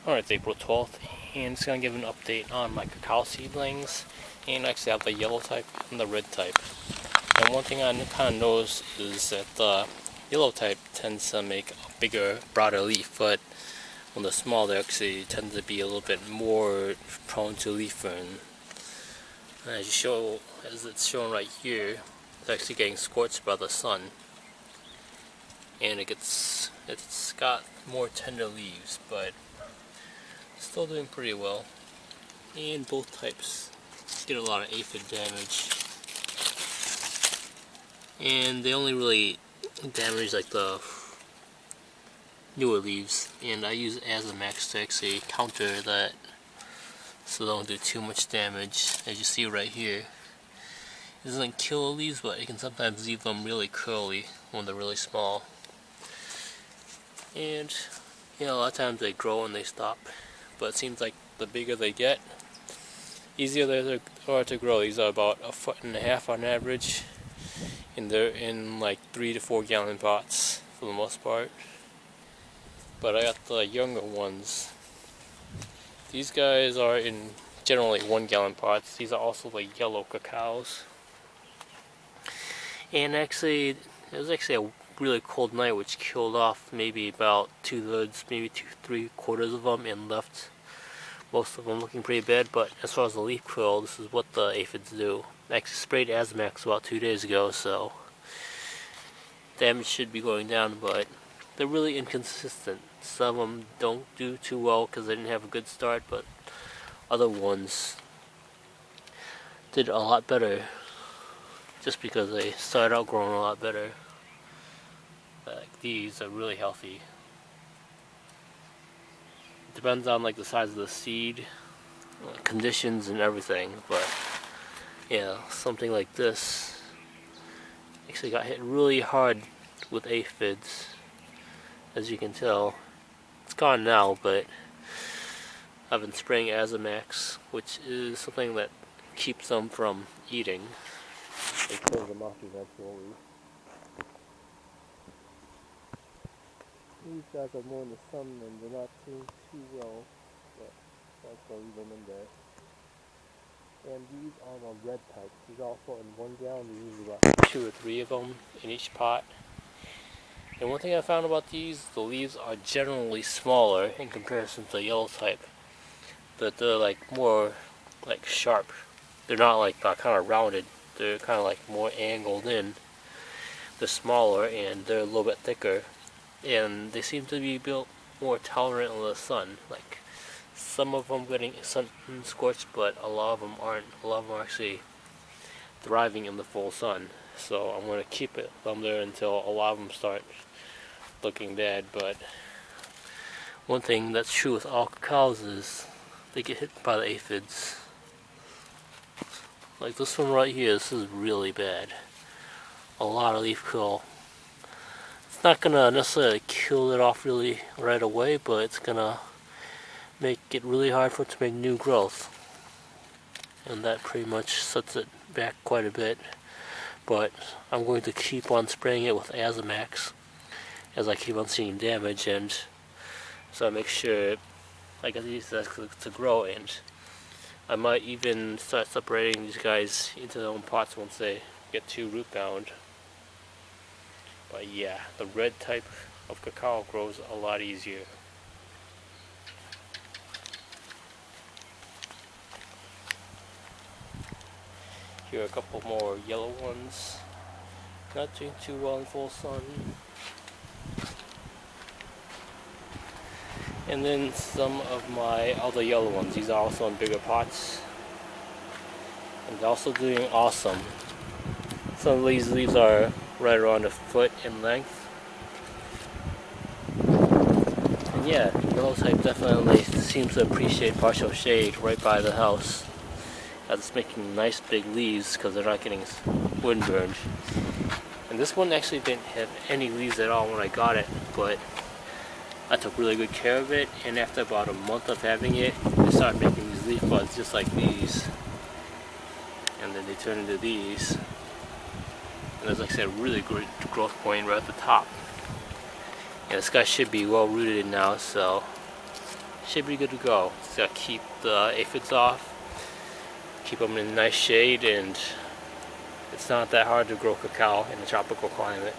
Alright, it's April 12th, and it's going to give an update on my cacao seedlings. And actually I have the yellow type and the red type. And one thing I kind of noticed is that the yellow type tends to make a bigger, broader leaf, but when they're small they actually tend to be a little bit more prone to leaf burn. And as it's shown right here, it's actually getting scorched by the sun. And it's got more tender leaves, but still doing pretty well. And both types get a lot of aphid damage. And they only really damage like the newer leaves, and I use Azamax to actually counter that so they don't do too much damage. As you see right here, it doesn't kill the leaves, but it can sometimes leave them really curly when they're really small. And you know, a lot of times they grow and they stop, but it seems like the bigger they get, easier they are to grow. These are about 1.5 feet on average, and they're in like 3 to 4 gallon pots for the most part. But I got the younger ones. These guys are in generally 1 gallon pots. These are also the yellow cacaos. And actually, it was actually a really cold night which killed off maybe about 2/3, maybe 3/4 of them, and left most of them looking pretty bad. But as far as the leaf curl, this is what the aphids do. I actually sprayed Azamax about 2 days ago, so damage should be going down, but they're really inconsistent. Some of them don't do too well because they didn't have a good start, but other ones did a lot better just because they started out growing a lot better. Like these are really healthy. It depends on like the size of the seed, conditions and everything, but yeah, something like this actually got hit really hard with aphids. As you can tell, it's gone now, but I've been spraying Azamax, which is something that keeps them from eating. It kills them off eventually. These guys are more in the sun and they're not doing too well, but I'll still leave them in there. And these are the red type. These are also in 1 gallon. There's usually about 2 or 3 of them in each pot. And one thing I found about these, the leaves are generally smaller in comparison to the yellow type. But they're like more like sharp. They're not like kind of rounded. They're kind of like more angled in. They're smaller and they're a little bit thicker. And they seem to be built more tolerant of the sun. Like some of them getting sun scorched, but a lot of them aren't. A lot of them are actually thriving in the full sun. So I'm going to keep them there until a lot of them start looking bad. But one thing that's true with all cacaos is they get hit by the aphids. Like this one right here, this is really bad. A lot of leaf curl. It's not going to necessarily kill it off really right away, but it's going to make it really hard for it to make new growth. And that pretty much sets it back quite a bit. But I'm going to keep on spraying it with Azamax as I keep on seeing damage, and so I make sure I get these to grow, and I might even start separating these guys into their own pots once they get too root bound. But yeah, the red type of cacao grows a lot easier. Here are a couple more yellow ones. Not doing too well in full sun. And then some of my other yellow ones. These are also in bigger pots. And they're also doing awesome. Some of these leaves are right around 1 foot in length. And yeah, the yellow type definitely seems to appreciate partial shade right by the house. As it's making nice big leaves because they're not getting windburned. And this one actually didn't have any leaves at all when I got it, but I took really good care of it, and after about a month of having it, they started making these leaf buds just like these. And then they turn into these. And there's, like I said, really great growth point right at the top. And this guy should be well rooted now, so should be good to go. Just gotta keep the aphids off, keep them in nice shade, and it's not that hard to grow cacao in a tropical climate.